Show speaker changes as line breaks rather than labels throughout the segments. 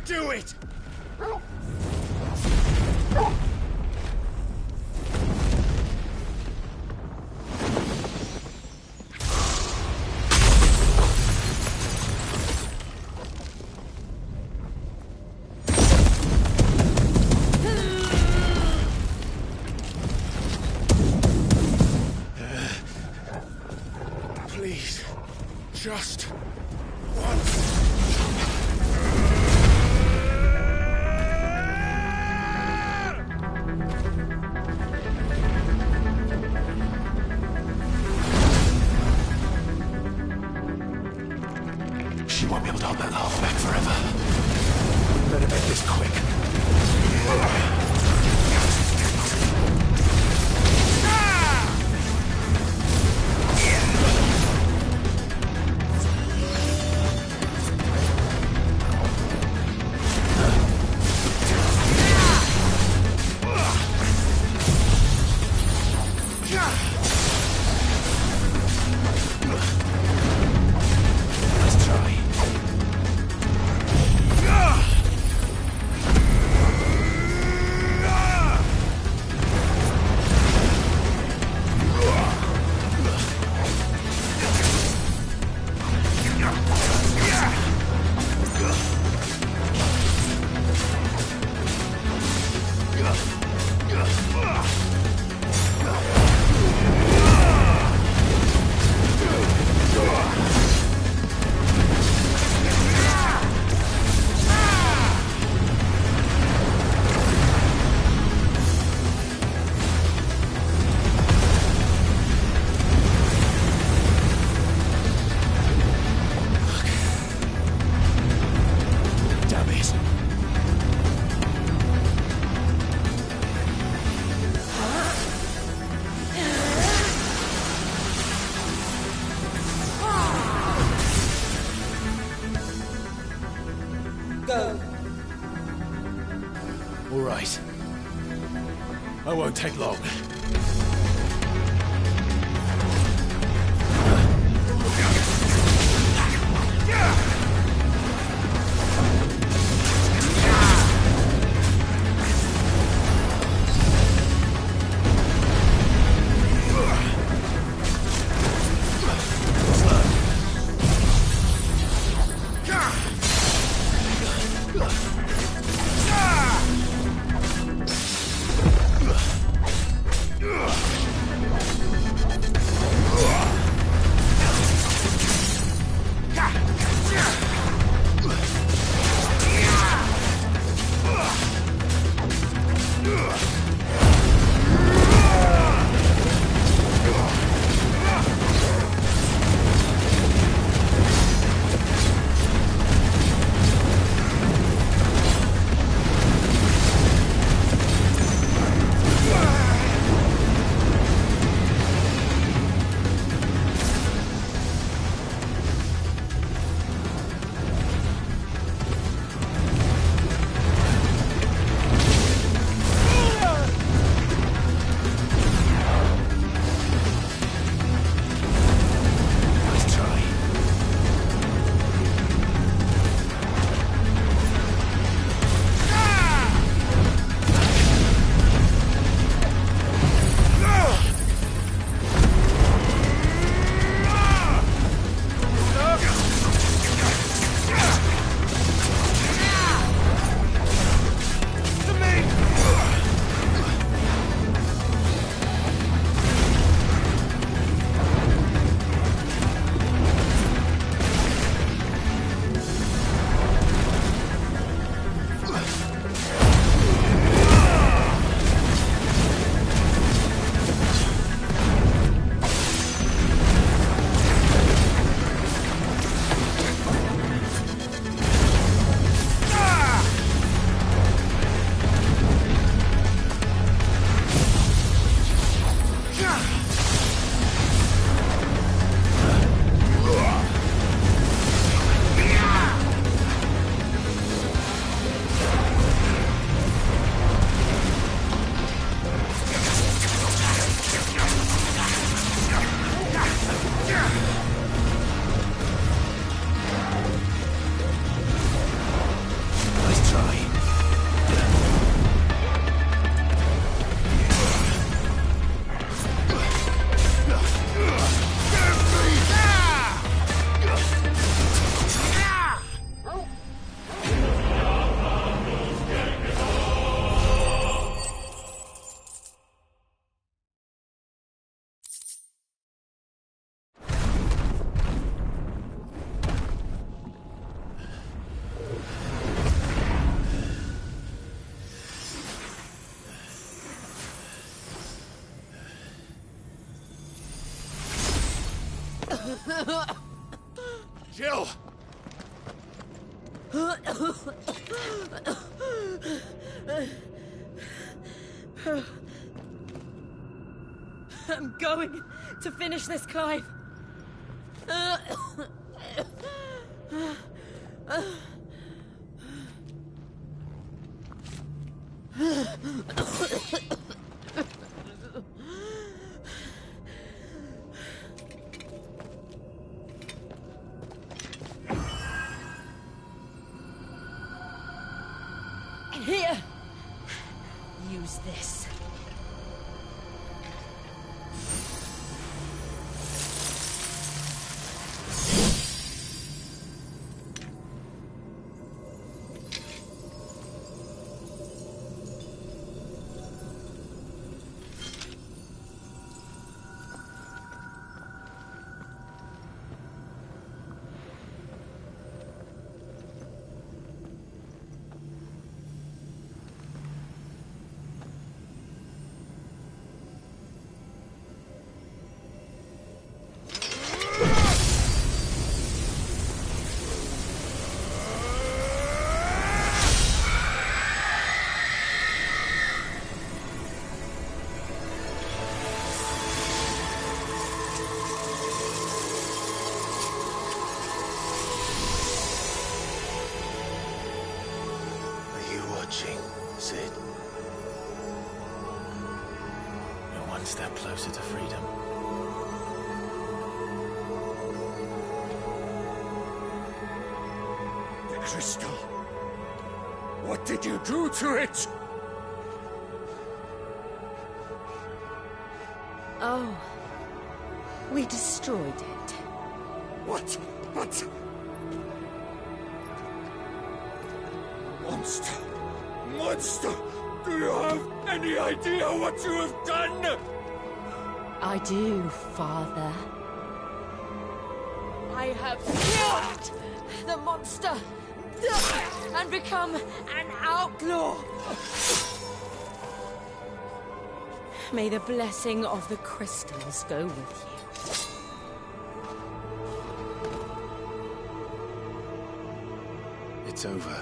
do it! Please, just once.
She won't be able to hold that laugh back forever. Better make this quick. Let's try. Damn it.
Go.
All right. I won't take long.
Jill!
I'm going to finish this, Clive. Here. Use this.
Sid. You're one step closer to freedom.
The crystal. What did you do to it?
Oh. We destroyed it.
What? Monster! Monster! Do you have any idea what you have done?
I do, Father. I have killed the monster and become an outlaw. May the blessing of the crystals go with you.
It's over.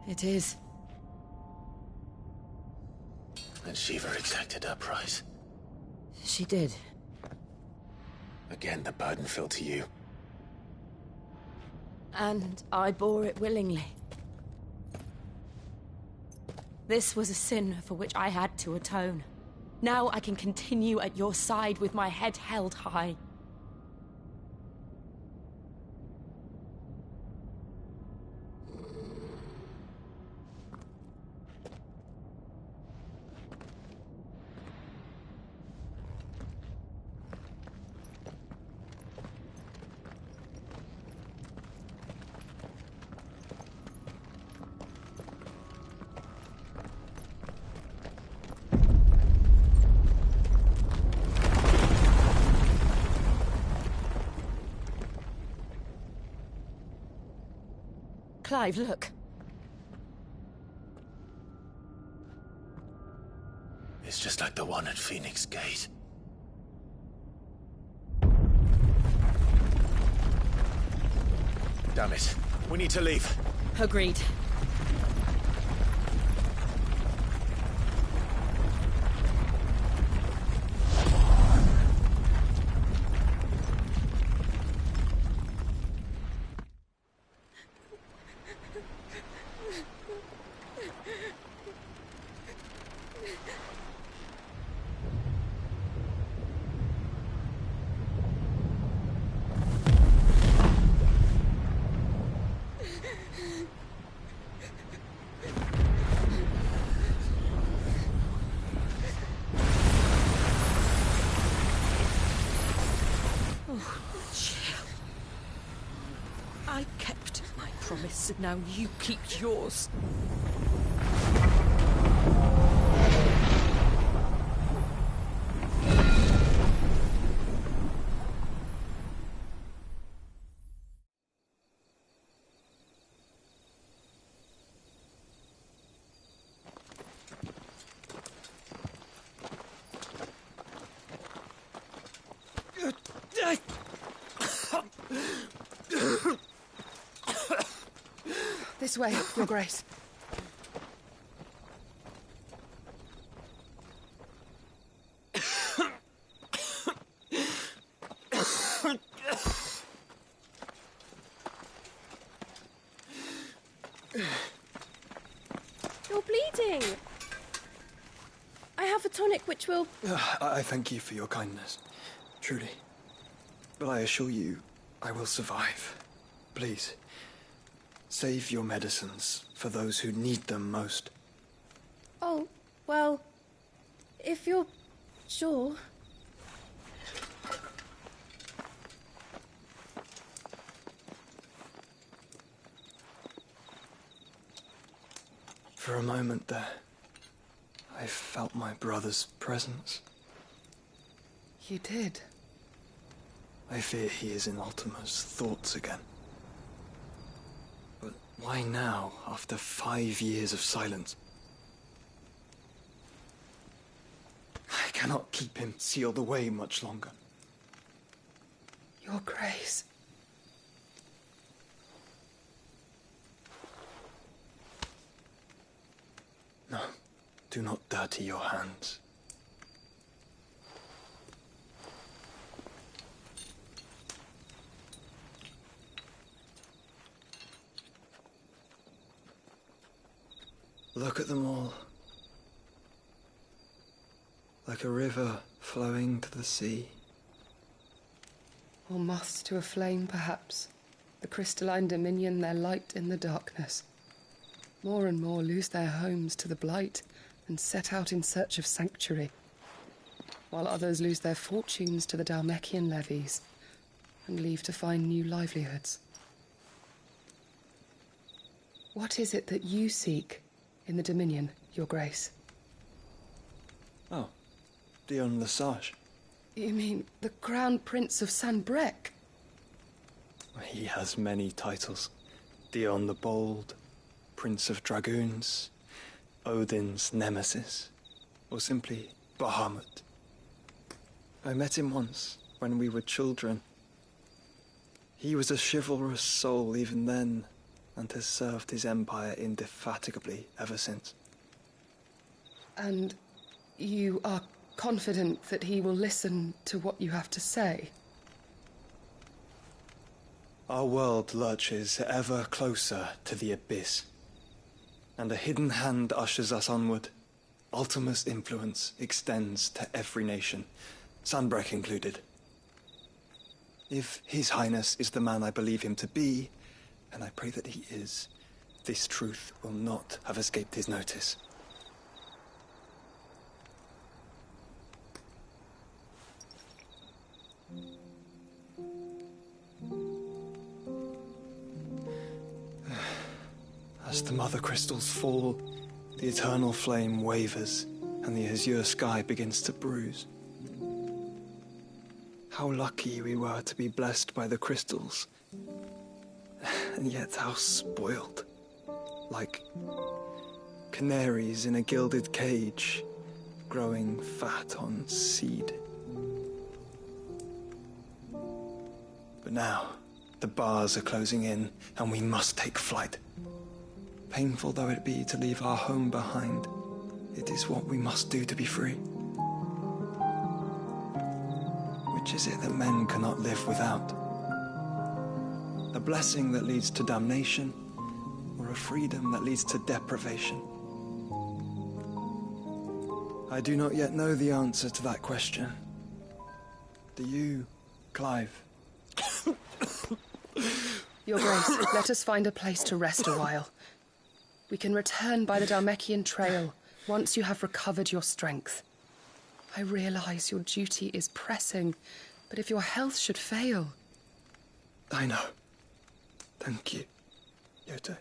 It is.
And Shiva exacted her price.
She did.
Again, the burden fell to you.
And I bore it willingly. This was a sin for which I had to atone. Now I can continue at your side with my head held high. Clive, look.
It's just like the one at Phoenix Gate. Damn it. We need to leave.
Agreed. I kept my promise, and now you keep yours.
This way, Your Grace.
You're bleeding. I have a tonic which will...
I thank you for your kindness, truly. But I assure you, I will survive. Please, save your medicines for those who need them most.
Oh, well, if you're sure...
For a moment there, I felt my brother's presence.
You did?
I fear he is in Ultima's thoughts again. But why now, after 5 years of silence? I cannot keep him sealed away much longer.
Your Grace.
No, do not dirty your hands. Look at them all. Like a river flowing to the sea.
Or moths to a flame, perhaps. The crystalline dominion their light in the darkness. More and more lose their homes to the blight and set out in search of sanctuary, while others lose their fortunes to the Dhalmekian levies and leave to find new livelihoods. What is it that you seek in the Dominion, Your Grace?
Oh, Dion Lesage.
You mean the Crown Prince of Sanbreque?
He has many titles. Dion the Bold, Prince of Dragoons, Odin's Nemesis, or simply Bahamut. I met him once, when we were children. He was a chivalrous soul even then, and has served his empire indefatigably ever since.
And you are confident that he will listen to what you have to say?
Our world lurches ever closer to the abyss, and a hidden hand ushers us onward. Ultima's influence extends to every nation, Sanbreque included. If His Highness is the man I believe him to be, and I pray that he is, this truth will not have escaped his notice. As the mother crystals fall, the eternal flame wavers, and the azure sky begins to bruise. How lucky we were to be blessed by the crystals, and yet how spoiled. Like canaries in a gilded cage, growing fat on seed. But now, the bars are closing in, and we must take flight. Painful though it be to leave our home behind, it is what we must do to be free. Which is it that men cannot live without? A blessing that leads to damnation, or a freedom that leads to deprivation? I do not yet know the answer to that question. Do you, Clive?
Your Grace, let us find a place to rest a while. We can return by the Dhalmekian trail once you have recovered your strength. I realize your duty is pressing, but if your health should fail...
I know. Thank you, Yote.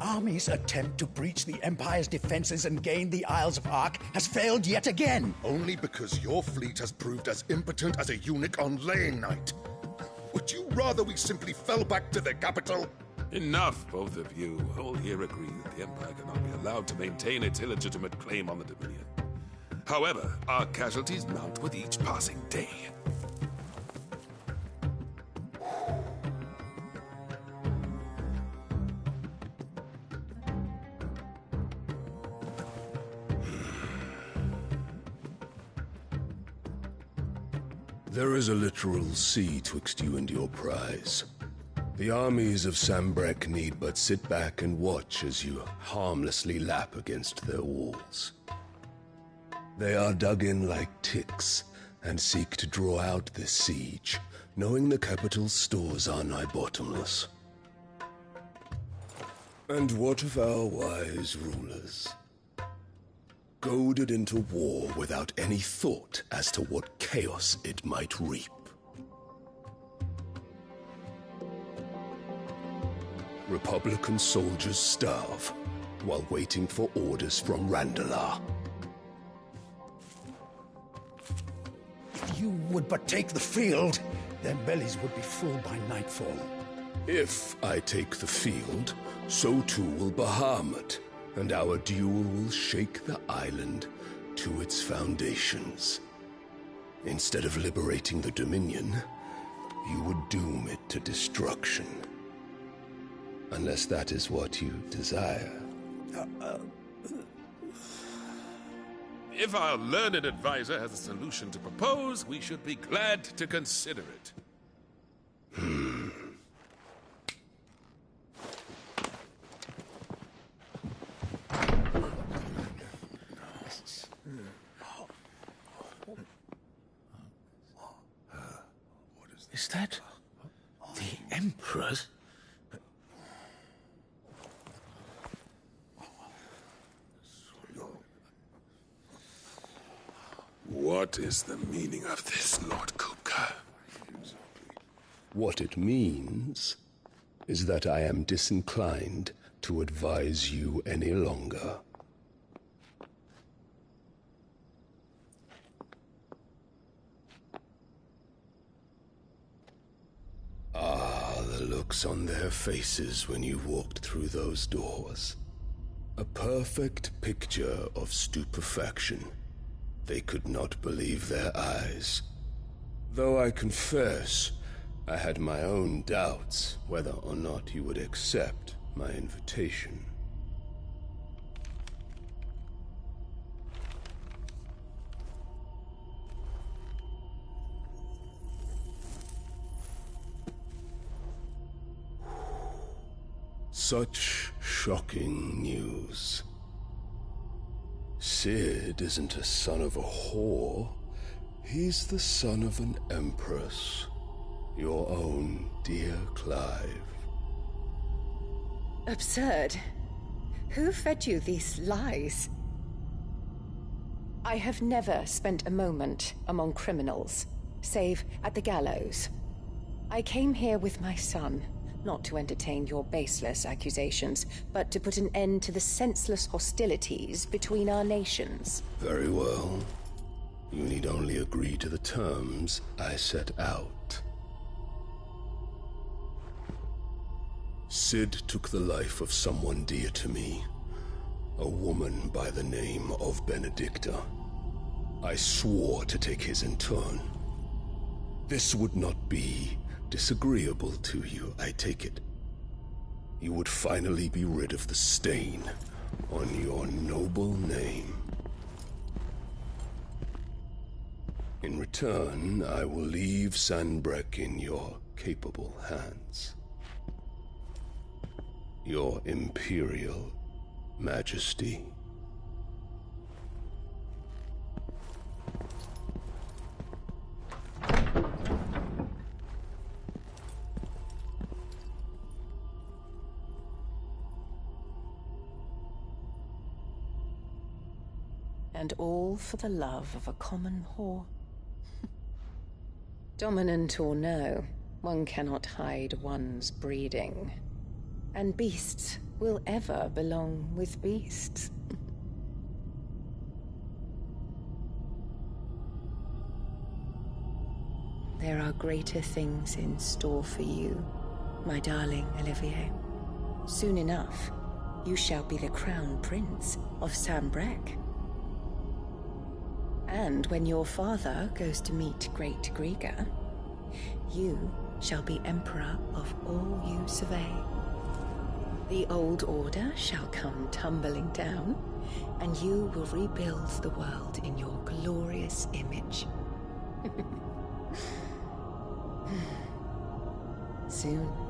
army's attempt to breach the Empire's defenses and gain the Isles of Ark has failed yet again.
Only because your fleet has proved as impotent as a eunuch on laying night. Would you rather we simply fell back to the capital?
Enough, both of you. All here agree that the Empire cannot be allowed to maintain its illegitimate claim on the Dominion. However, our casualties mount with each passing day.
There is a literal sea twixt you and your prize. The armies of Sambrek need but sit back and watch as you harmlessly lap against their walls. They are dug in like ticks and seek to draw out this siege, knowing the capital's stores are nigh bottomless. And what of our wise rulers? Goaded into war without any thought as to what chaos it might reap. Republican soldiers starve while waiting for orders from Randalar.
If you would but take the field, their bellies would be full by nightfall.
If I take the field, so too will Bahamut, and our duel will shake the island to its foundations. Instead of liberating the Dominion, you would doom it to destruction. Unless that is what you desire.
If our learned advisor has a solution to propose, we should be glad to consider it.
Is that the Emperor's?
What is the meaning of this, Lord Kupka?
What it means is that I am disinclined to advise you any longer. The looks on their faces when you walked through those doors. A perfect picture of stupefaction. They could not believe their eyes. Though I confess, I had my own doubts whether or not you would accept my invitation. Such shocking news. Sid isn't a son of a whore. He's the son of an empress. Your own dear Clive.
Absurd. Who fed you these lies? I have never spent a moment among criminals, save at the gallows. I came here with my son, not to entertain your baseless accusations, but to put an end to the senseless hostilities between our nations.
Very well. You need only agree to the terms I set out. Sid took the life of someone dear to me, a woman by the name of Benedicta. I swore to take his in turn. This would not be disagreeable to you, I take it. You would finally be rid of the stain on your noble name. In return, I will leave Sanbreque in your capable hands. Your Imperial Majesty.
And all for the love of a common whore. Dominant or no, one cannot hide one's breeding. And beasts will ever belong with beasts. There are greater things in store for you, my darling Olivier. Soon enough, you shall be the crown prince of Sambrec. And when your father goes to meet Great Griga, you shall be emperor of all you survey. The old order shall come tumbling down, and you will rebuild the world in your glorious image. Soon.